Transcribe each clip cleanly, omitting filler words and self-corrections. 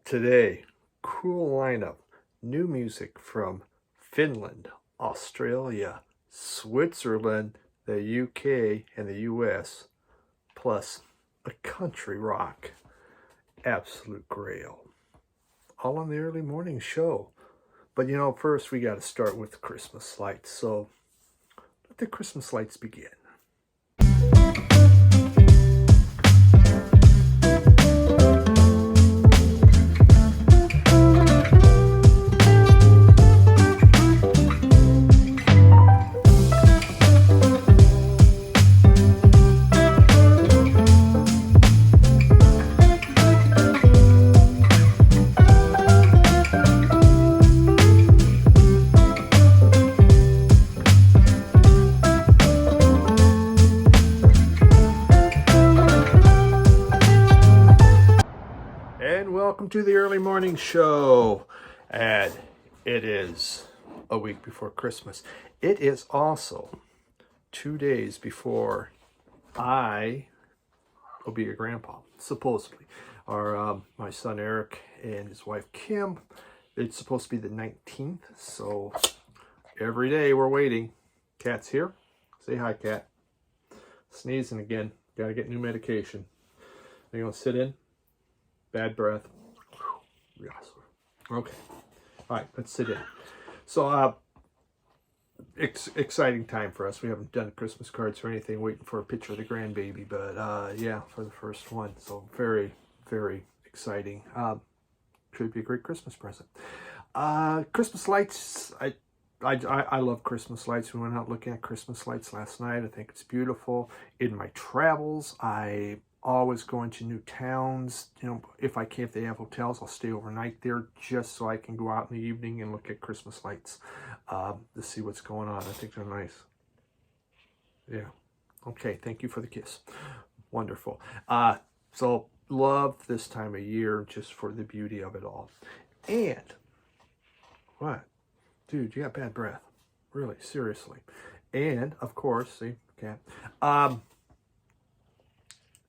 Today, cool lineup. New music from Finland, Australia, Switzerland, the UK, and the US, plus a country rock. Absolute Grail. All on the early morning show. But first we got to start with the Christmas lights. So let the Christmas lights begin. And welcome to the early morning show. And it is a week before Christmas. It is also 2 days before I will be a grandpa, supposedly. My son Eric and his wife Kim, it's supposed to be the 19th. So every day we're waiting. Cat's here. Say hi, Cat. Sneezing again. Gotta get new medication. Are you gonna sit in? Bad breath. Yes. Okay. All right, let's sit in. So, exciting time for us. We haven't done Christmas cards or anything, waiting for a picture of the grandbaby, but yeah, for the first one. So very, very exciting. Should be a great Christmas present. Christmas lights. I love Christmas lights. We went out looking at Christmas lights last night. I think it's beautiful. In my travels, I always go into new towns. If they have hotels, I'll stay overnight there just so I can go out in the evening and look at Christmas lights to see what's going on. I think they're nice. Yeah. Okay. Thank you for the kiss. Wonderful. So love this time of year just for the beauty of it all. And what? Dude, you got bad breath. Really, seriously. And of course, see, cat.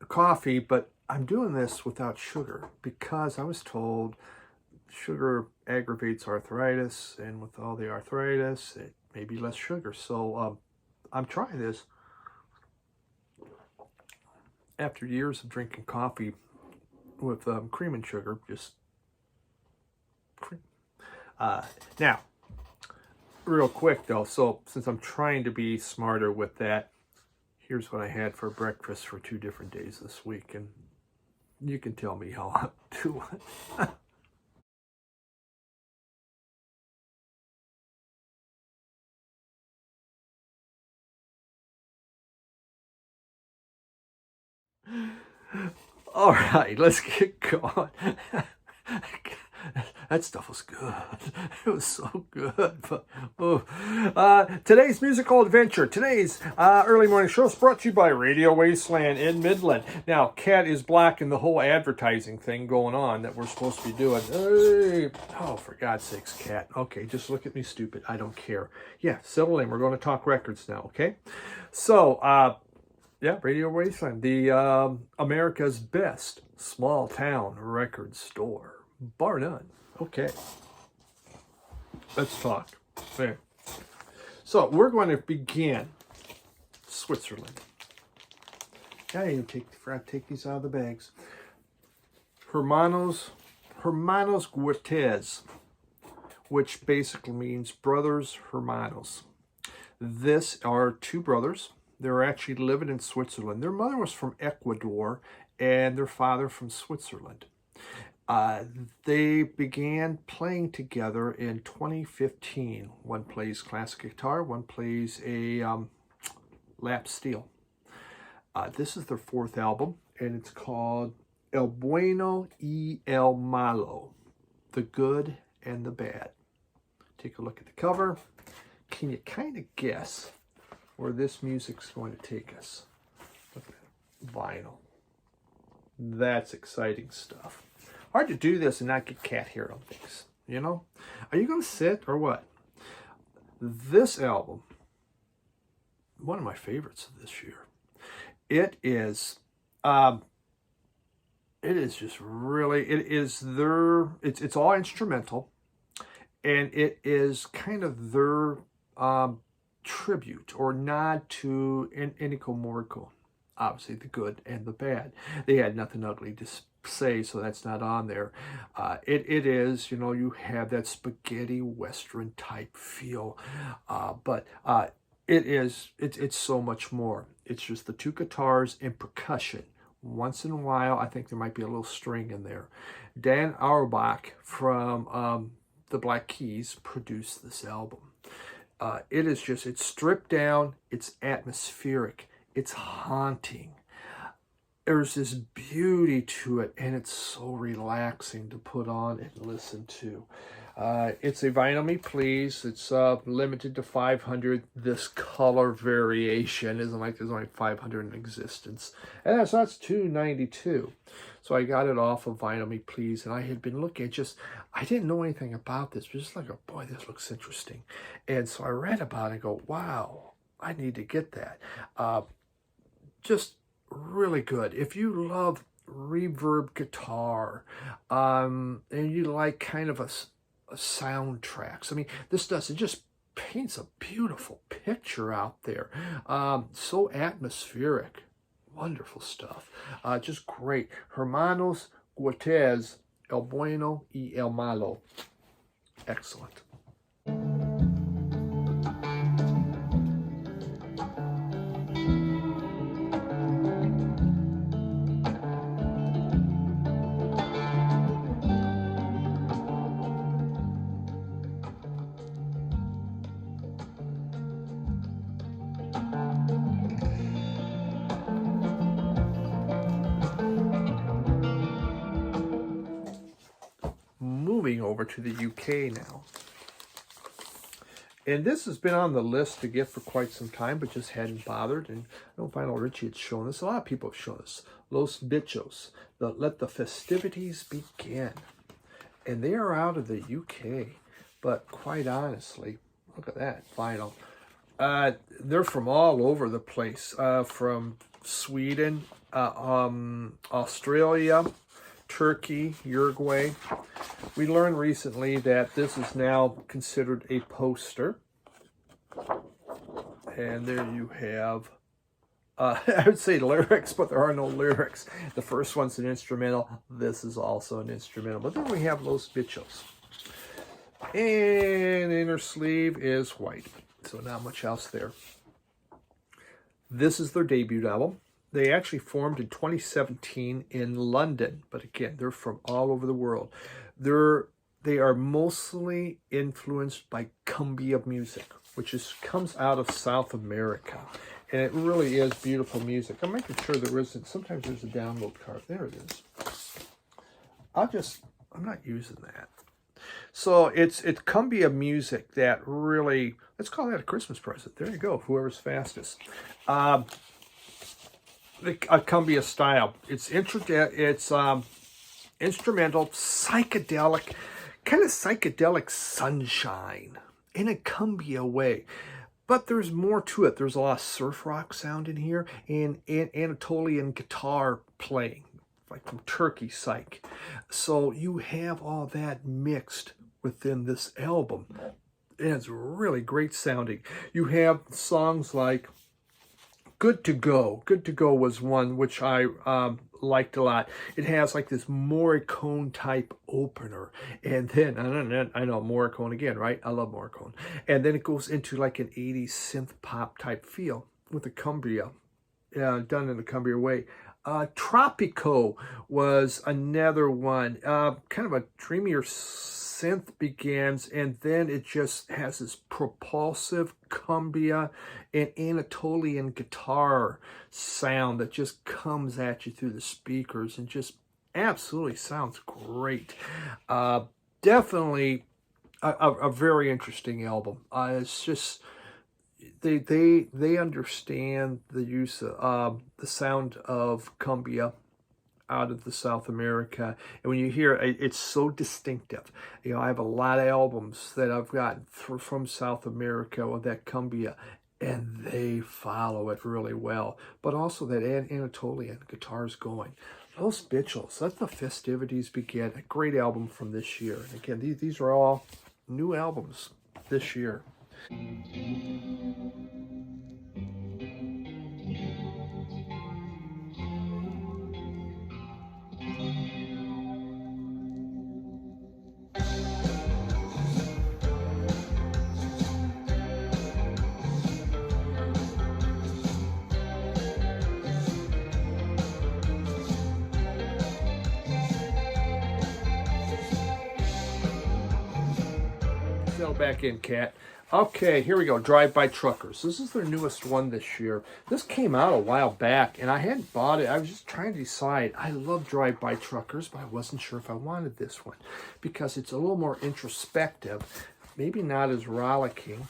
Coffee, but I'm doing this without sugar because I was told sugar aggravates arthritis, and with all the arthritis, it may be less sugar. So I'm trying this after years of drinking coffee with cream and sugar. Just cream. Now, real quick though, so since I'm trying to be smarter with that, here's what I had for breakfast for 2 different days this week, and you can tell me how I'm doing. All right, let's get going. That stuff was good. It was so good. But, today's musical adventure. Today's early morning show is brought to you by Radio Wasteland in Midland. Now, Cat is blocking the whole advertising thing going on that we're supposed to be doing. Hey. Oh, for God's sakes, Cat. Okay, just look at me stupid. I don't care. Yeah, settle in. We're going to talk records now, okay? So, yeah, Radio Wasteland, the America's best small town record store. Bar none. Okay. Let's talk. There. So we're going to begin Switzerland. I didn't forgot to take these out of the bags. Hermanos Guterres, which basically means brothers hermanos. This are 2 brothers. They're actually living in Switzerland. Their mother was from Ecuador and their father from Switzerland. They began playing together in 2015. One plays classic guitar, one plays a lap steel. This is their 4th album, and it's called El Bueno y El Malo, the good and the bad. Take a look at the cover. Can you kind of guess where this music's going to take us? Look at that. Vinyl. That's exciting stuff. Hard to do this and not get Cat hair on things, Are you going to sit or what? This album, one of my favorites of this year. It is it is just really, it is their, it's all instrumental, and it is kind of their tribute or nod to Ennio Morricone. Obviously, the good and the bad. They had nothing ugly to say, so that's not on there. It is, you have that spaghetti western type feel, but it's so much more. It's just the two guitars and percussion. Once in a while, I think there might be a little string in there. Dan Auerbach from the Black Keys produced this album. It's stripped down, it's atmospheric, it's haunting. There's this beauty to it, and it's so relaxing to put on and listen to. It's a Vinyl Me Please. It's limited to 500. This color variation isn't like there's only 500 in existence. And that's $292. So I got it off of Vinyl Me Please, and I had been looking at I didn't know anything about this, but just like, oh boy, this looks interesting. And so I read about it and go, wow, I need to get that. Just really good. If you love reverb guitar, and you like kind of a soundtracks, I mean, it just paints a beautiful picture out there. So atmospheric. Wonderful stuff. Just great. Hermanos Guterres, El Bueno y El Malo. Excellent. Moving over to the UK now. And this has been on the list to get for quite some time, but just hadn't bothered. And I don't find Richie had shown this. A lot of people have shown this. Los Bichos, Let the Festivities Begin. And they are out of the UK. But quite honestly, look at that vinyl. They're from all over the place. From Sweden, Australia, Turkey, Uruguay. We learned recently that this is now considered a poster. And there you have, I would say lyrics, but there are no lyrics. The first one's an instrumental. This is also an instrumental. But then we have Los Bichos. And inner sleeve is white. So not much else there. This is their debut album. They actually formed in 2017 in London, but again, they're from all over the world. They are mostly influenced by cumbia music, which comes out of South America, and it really is beautiful music. I'm making sure there isn't. Sometimes there's a download card. There it is. I'm not using that. So it's cumbia music that really, let's call that a Christmas present. There you go. Whoever's fastest. The cumbia style. It's instrumental, psychedelic, kind of psychedelic sunshine in a cumbia way. But there's more to it. There's a lot of surf rock sound in here and Anatolian guitar playing, like from Turkey psych. So you have all that mixed within this album. And it's really great sounding. You have songs like Good to Go. Good to Go was one which I liked a lot. It has like this Morricone type opener. And then, I know Morricone again, right? I love Morricone. And then it goes into like an 80s synth pop type feel with the cumbia, done in the cumbia way. Tropico was another one. Kind of a dreamier synth begins, and then it just has this propulsive cumbia and Anatolian guitar sound that just comes at you through the speakers and just absolutely sounds great. Definitely a very interesting album. It's just they understand the use of the sound of cumbia out of the South America, and when you hear it, it's so distinctive. You know, I have a lot of albums that I've gotten from South America with that cumbia, and they follow it really well. But also that Anatolian guitars going. Los Bichos, let the festivities begin. A great album from this year. And again, these are all new albums this year. Settle back in, cat. Okay, here we go. Drive-by Truckers. This is their newest one this year. This came out a while back, and I hadn't bought it. I was just trying to decide. I love Drive-by Truckers, but I wasn't sure if I wanted this one because it's a little more introspective, maybe not as rollicking.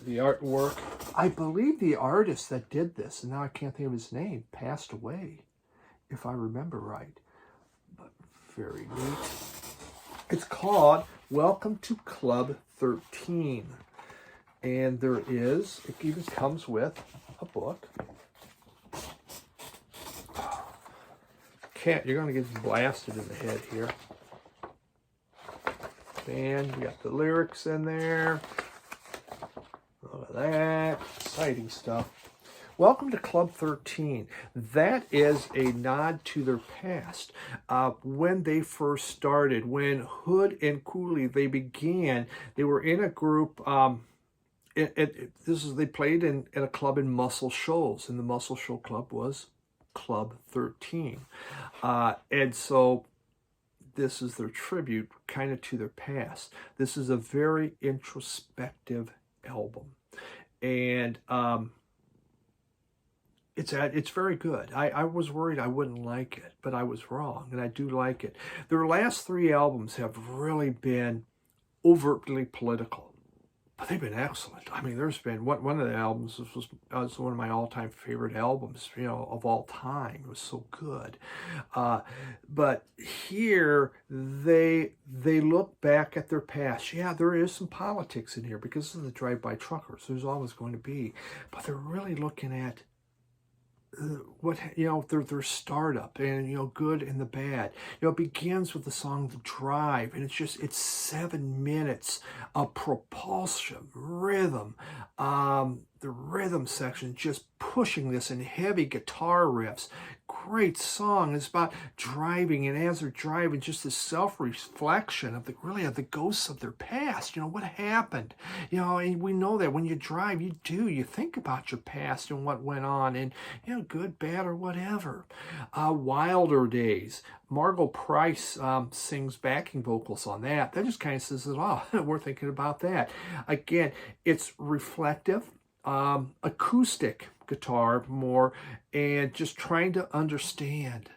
The artwork. I believe the artist that did this, and now I can't think of his name, passed away, if I remember right. But very neat. It's called Welcome to Club 13. And there is, it even comes with a book. Cat, you're going to get blasted in the head here. And we got the lyrics in there. Look at that. Exciting stuff. Welcome to Club 13. That is a nod to their past. When they first started, when Hood and Cooley, they began, they were in a group, they played in a club in Muscle Shoals, and the Muscle Shoal Club was Club 13. And so this is their tribute kind of to their past. This is a very introspective album. And it's very good. I was worried I wouldn't like it, but I was wrong, and I do like it. Their last three albums have really been overtly political, but they've been excellent. I mean, there's been one of the albums was one of my all-time favorite albums, of all time. It was so good. But here they look back at their past. Yeah, there is some politics in here because this is the Drive-By Truckers. There's always going to be, but they're really looking at their startup, and good and the bad. It begins with the song The Drive, and it's 7 minutes of propulsion, rhythm, the rhythm section just pushing this in heavy guitar riffs. Great song. It's about driving, and as they're driving, just the self-reflection of the ghosts of their past. What happened. And we know that when you drive, you think about your past and what went on, and good, bad, or whatever. Wilder Days. Margot Price sings backing vocals on that. That just kind of says it all. We're thinking about that. Again, it's reflective, acoustic guitar more, and just trying to understand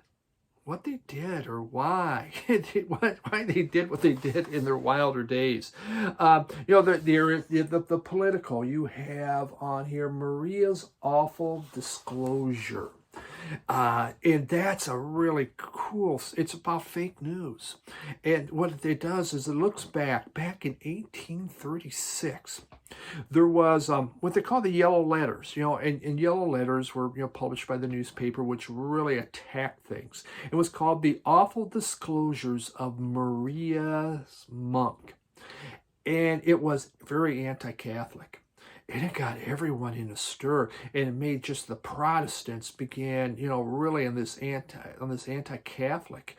what they did or why they did what they did in their wilder days. The political, you have on here Maria's Awful Disclosure. And that's a really cool, it's about fake news. And what it does is it looks back in 1836. There was what they call the yellow letters, and yellow letters were published by the newspaper, which really attacked things. It was called The Awful Disclosures of Maria Monk, and it was very anti-Catholic. And it got everyone in a stir, and it made just the Protestants began, really on this anti-Catholic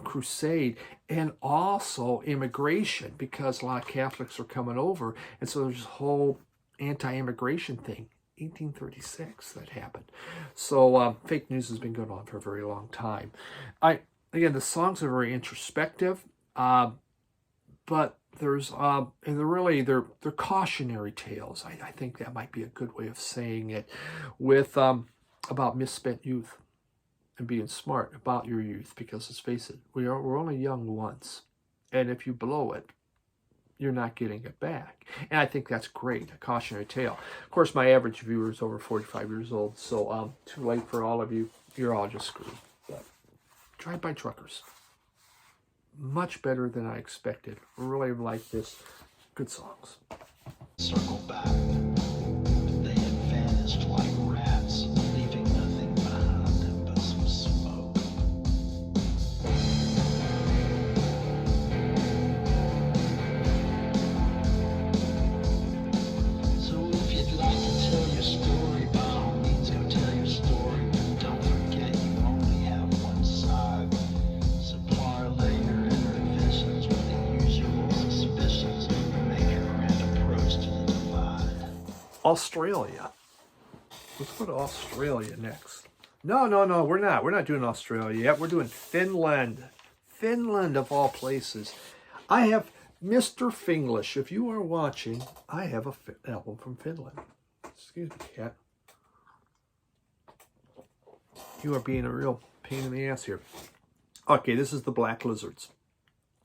crusade, and also immigration, because a lot of Catholics are coming over, and so there's this whole anti-immigration thing. 1836 that happened. So fake news has been going on for a very long time. Again, the songs are very introspective, but there's and they're cautionary tales. I think that might be a good way of saying it, with about misspent youth and being smart about your youth, because let's face it, we're only young once, and if you blow it, you're not getting it back. And I think that's great, a cautionary tale. Of course, my average viewer is over 45 years old, so too late for all of you. You're all just screwed. But Drive-By Truckers, much better than I expected. Really like this. Good songs. Circle back. They had vanished like rats, leaving nothing behind. Australia. Let's go to Australia next. No, we're not. We're not doing Australia yet. We're doing Finland. Finland, of all places. I have Mr. Finglish. If you are watching, I have an album from Finland. Excuse me, cat. You are being a real pain in the ass here. Okay, this is the Black Lizards.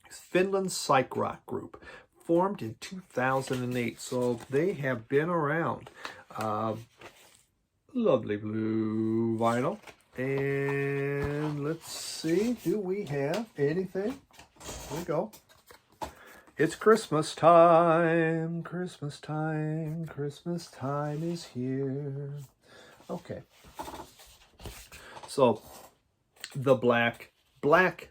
Finland's psych rock group, formed in 2008. So they have been around. Lovely blue vinyl. And let's see, do we have anything? Here we go. It's Christmas time, Christmas time, Christmas time is here. Okay. So, the Black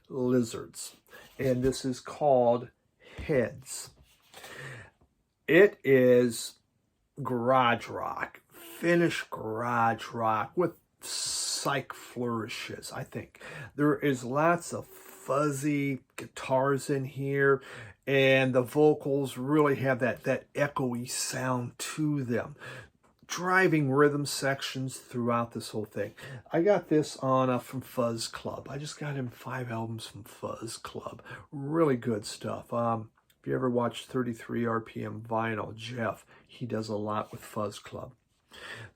Lizards. And this is called Heads. It is garage rock, Finnish garage rock with psych flourishes, I think. There is lots of fuzzy guitars in here, and the vocals really have that echoey sound to them. Driving rhythm sections throughout this whole thing. I got this on from Fuzz Club. I just got him 5 albums from Fuzz Club. Really good stuff. If you ever watched 33 RPM Vinyl, Jeff, he does a lot with Fuzz Club.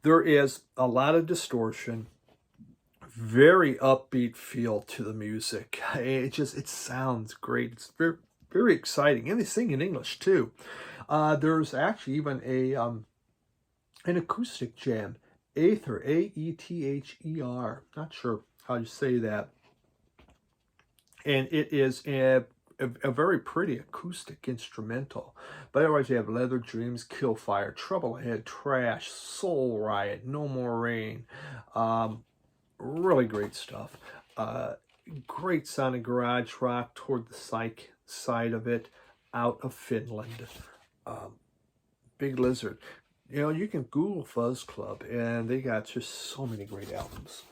There is a lot of distortion, very upbeat feel to the music. It sounds great. It's very, very exciting. And they sing in English too. There's actually even an acoustic jam, Aether, A-E-T-H-E-R. Not sure how you say that. And it is a very pretty acoustic instrumental. But otherwise you have Leather Dreams, Killfire, Troublehead, Trash, Soul Riot, No More Rain. Really great stuff. Great sounding garage rock toward the psych side of it, out of Finland. Big Lizard. You know, you can Google Fuzz Club, and they got just so many great albums.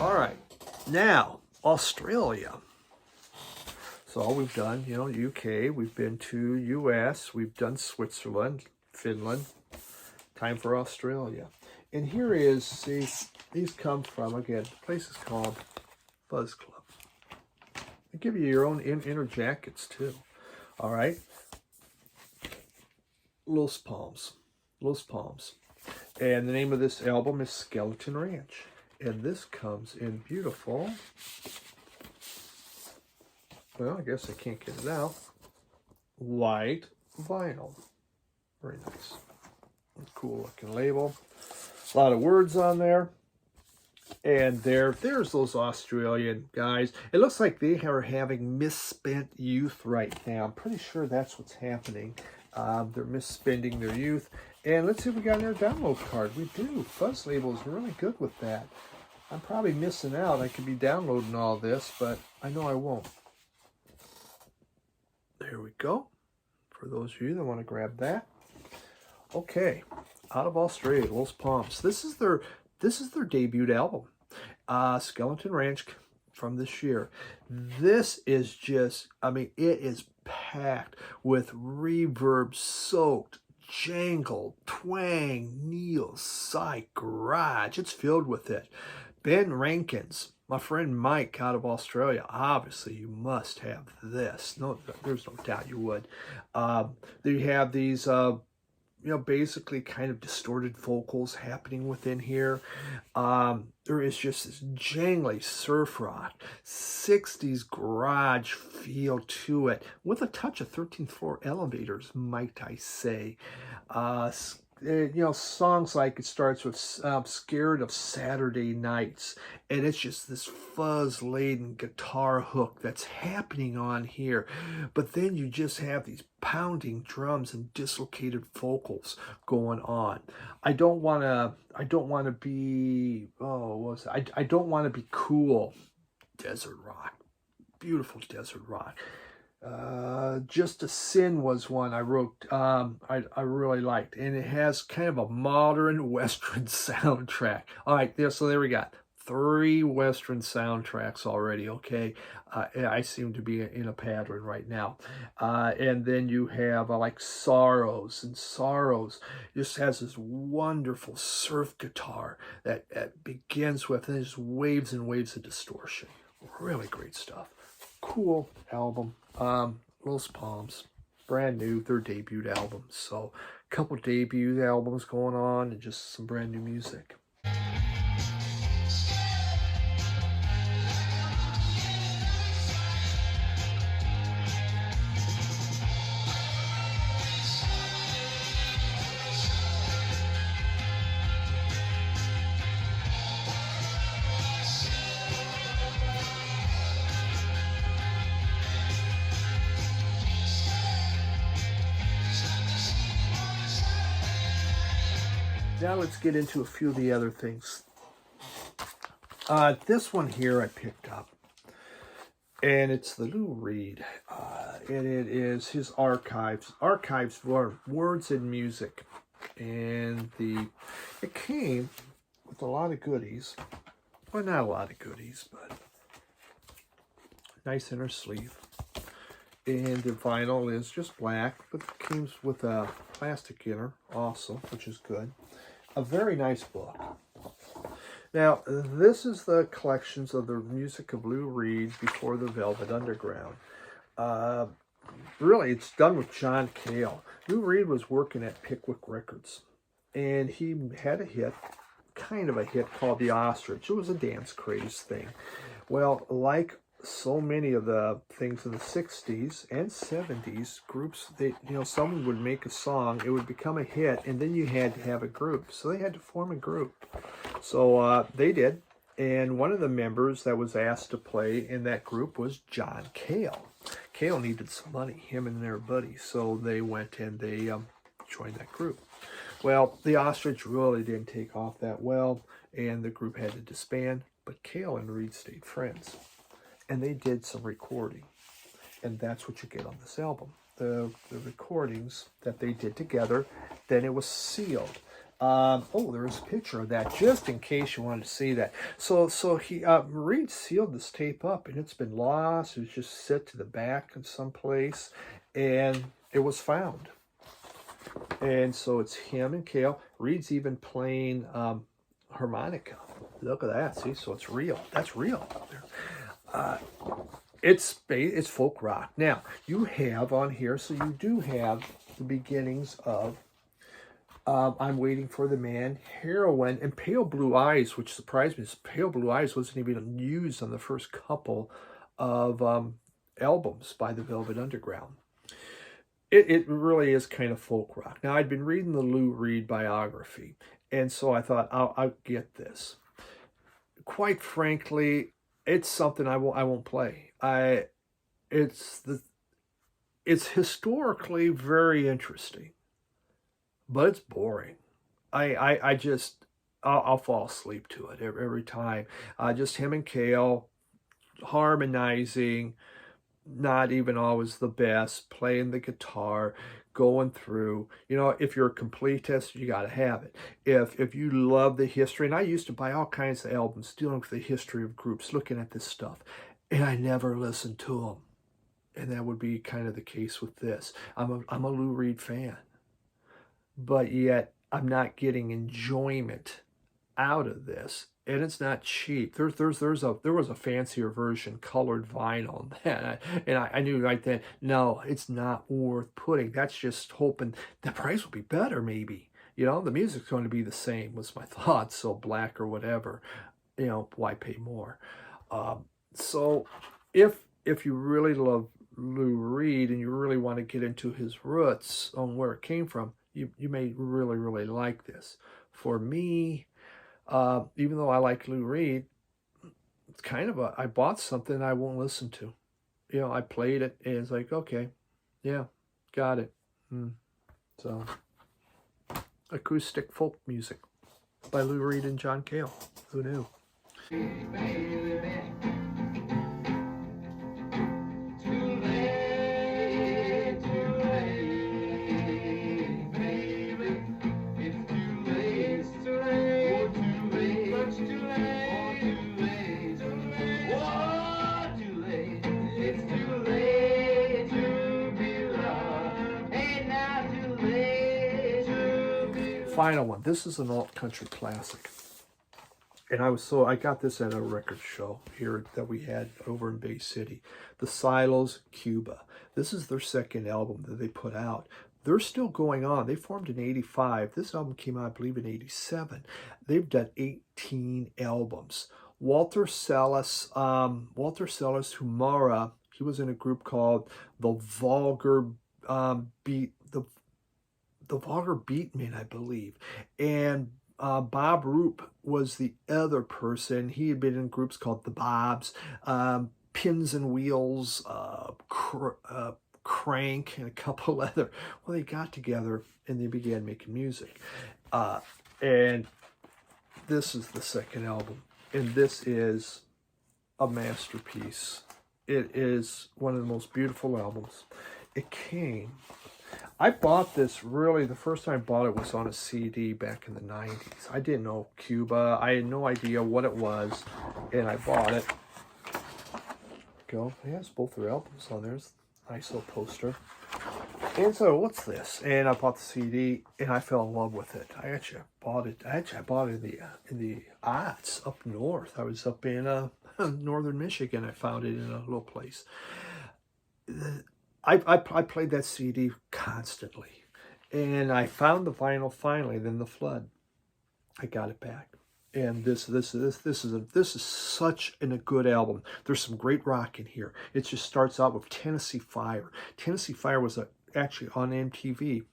All right, now Australia. So we've done, UK, we've been to US, we've done Switzerland, Finland. Time for Australia. And here is, see, these come from, again, the place is called Fuzz Club. They give you your own inner jackets too. All right. Los Palms. And the name of this album is Skeleton Ranch. And this comes in beautiful, well, I guess I can't get it out, white vinyl. Very nice. Cool looking label. A lot of words on there. And there's those Australian guys. It looks like they are having misspent youth right now. I'm pretty sure that's what's happening. They're misspending their youth. And let's see if we got their download card. We do. Fuzz Label is really good with that. I'm probably missing out. I could be downloading all this, but I know I won't. There we go. For those of you that want to grab that. Okay. Out of Australia, Los Palms. This is their debut album. Skeleton Ranch from this year. This is just, I mean, it is packed with reverb-soaked, jangle, twang, neo, psych, garage. It's filled with it. Ben Rankins, my friend Mike out of Australia. Obviously, you must have this. No, there's no doubt you would. You have these, basically kind of distorted vocals happening within here. There is just this jangly surf rock, 60s garage feel to it, with a touch of 13th floor elevators, might I say. Songs like it starts with Scared of Saturday Nights, and it's just this fuzz-laden guitar hook that's happening on here. But then you just have these pounding drums and dislocated vocals going on. I don't want to be cool. desert rock. Beautiful desert rock. Just a Sin was one I wrote, I really liked, and it has kind of a modern Western soundtrack. All right, so there we got 3 Western soundtracks already, okay? I seem to be in a pattern right now. And then you have like Sorrows, and Sorrows just has this wonderful surf guitar that begins with, and just waves and waves of distortion. Really great stuff. Cool album. Los Palms, brand new, their debut album. So a couple debut albums going on and just some brand new music. Now let's get into a few of the other things. This one here I picked up, and it's the Lou Reed, and it is his archives. Archives were Words and Music, and it came with a lot of goodies. Well, not a lot of goodies, but nice inner sleeve. And the vinyl is just black, but it comes with a plastic inner also, which is good. A very nice book. Now, this is the collections of the music of Lou Reed before the Velvet Underground. Really, it's done with John Cale. Lou Reed was working at Pickwick Records, and he had a hit, kind of a hit, called The Ostrich. It was a dance craze thing. Well, like so many of the things in the 60s and 70s, groups, someone would make a song, it would become a hit, and then you had to have a group. So they had to form a group. So they did. And one of the members that was asked to play in that group was John Cale. Cale needed some money, him and their buddies. So they went and they joined that group. Well, the Ostrich really didn't take off that well, and the group had to disband. But Cale and Reed stayed friends. And they did some recording, and that's what you get on this album. The recordings that they did together. Then it was sealed. There's a picture of that, just in case you wanted to see that. So he Reed sealed this tape up, and it's been lost. It was just set to the back in some place, and it was found. And so it's him and Cale. Reed's even playing harmonica. Look at that. See, so it's real. That's real out there. It's folk rock. Now, you have on here, so you do have the beginnings of I'm Waiting for the Man, Heroin, and Pale Blue Eyes, which surprised me. Pale Blue Eyes wasn't even used on the first couple of albums by the Velvet Underground. It really is kind of folk rock. Now, I'd been reading the Lou Reed biography, and so I thought, I'll get this. Quite frankly, it's something I won't play. It's historically very interesting, but it's boring. I'll fall asleep to it every time. Just him and Cale harmonizing, not even always the best, playing the guitar, going through. If you're a completist, you got to have it. If you love the history, and I used to buy all kinds of albums dealing with the history of groups, looking at this stuff, and I never listened to them. And that would be kind of the case with this. I'm a Lou Reed fan, but yet I'm not getting enjoyment out of this. And it's not cheap. There was a fancier version, colored vinyl on that, and I knew right then, no, it's not worth putting. That's just hoping the price will be better, maybe. The music's going to be the same, was my thought. So black or whatever, why pay more? So if you really love Lou Reed and you really want to get into his roots on where it came from, you may really, really like this. For me, even though I like Lou Reed, it's kind of I bought something I won't listen to. I played it, and it's like, okay, yeah, got it. So, acoustic folk music by Lou Reed and John Cale. Who knew? final one. This is an alt country classic. And I got this at a record show here that we had over in Bay City. The Silos, Cuba. This is their second album that they put out. They're still going on. They formed in 85. This album came out, I believe, in 87. They've done 18 albums. Walter Salas Humara, he was in a group called the Vulgar Vulgar Beatmen, I believe. And Bob Roop was the other person. He had been in groups called the Bobs, Pins and Wheels, Crank, and a couple other. Well, they got together and they began making music. And this is the second album. And this is a masterpiece. It is one of the most beautiful albums. I bought this really, the first time I bought it was on a CD back in the 90s. I didn't know Cuba. I had no idea what it was. And I bought it. Go. It has both their albums on there. There's a nice little poster. And so, what's this? And I bought the CD, and I fell in love with it. I bought it in the odds up north. I was up in northern Michigan. I found it in a little place. I played that CD constantly, and I found the vinyl finally. Then the flood, I got it back, and this is such a good album. There's some great rock in here. It just starts out with Tennessee Fire. Tennessee Fire was actually on MTV,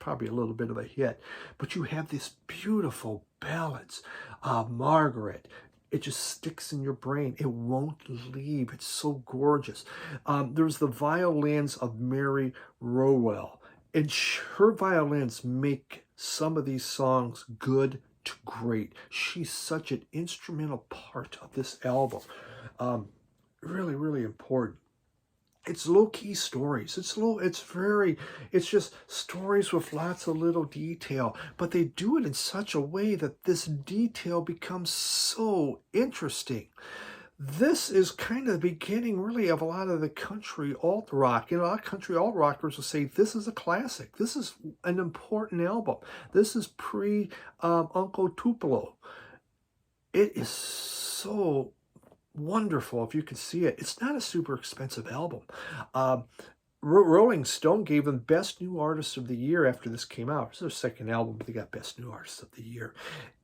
probably a little bit of a hit, but you have these beautiful ballads, Margaret. It just sticks in your brain. It won't leave. It's so gorgeous. There's the violins of Mary Rowell. And her violins make some of these songs good to great. She's such an instrumental part of this album. Really, really important. It's low-key stories. It's just stories with lots of little detail, but they do it in such a way that this detail becomes so interesting. This is kind of the beginning, really, of a lot of the country alt rock. You know, a lot of country alt rockers will say this is a classic. This is an important album. This is pre-Uncle Tupelo. It is so wonderful if you can see it. It's not a super expensive album. Rolling Stone gave them Best New Artist of the Year after this came out. It's their second album, but they got Best New Artist of the Year.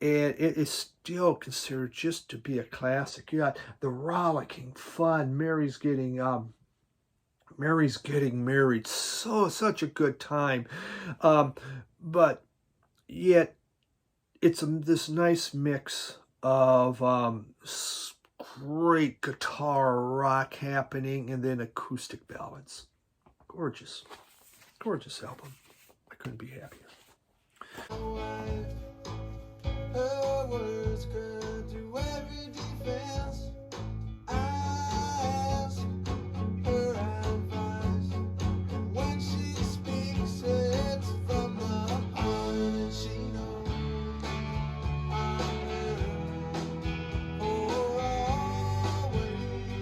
And it is still considered just to be a classic. You got the rollicking fun. Mary's getting married. Such a good time. But yet it's this nice mix of great guitar rock happening and then acoustic ballads. Gorgeous album. I couldn't be happier. Her words could do every defense. I ask her advice, and when she speaks, it's from the heart, and she knows I'm there for always.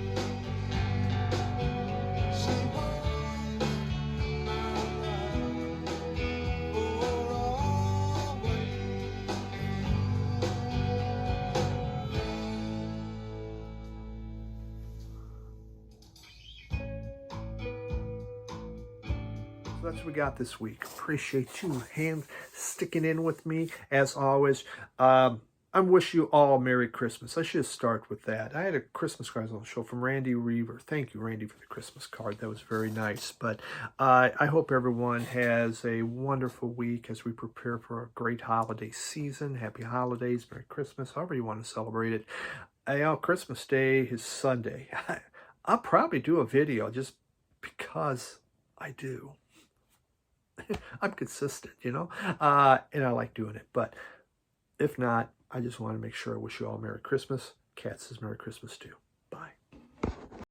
She holds my love for always. So that's what we got this week. Appreciate you sticking in with me as always. I wish you all a Merry Christmas. I should start with that. I had a Christmas card on the show from Randy Reaver. Thank you, Randy, for the Christmas card. That was very nice. But I hope everyone has a wonderful week as we prepare for a great holiday season. Happy holidays, Merry Christmas, however you want to celebrate it. Christmas Day is Sunday. I'll probably do a video just because I do. I'm consistent, you know, and I like doing it. But if not, I just want to make sure I wish you all Merry Christmas. Kat says Merry Christmas too.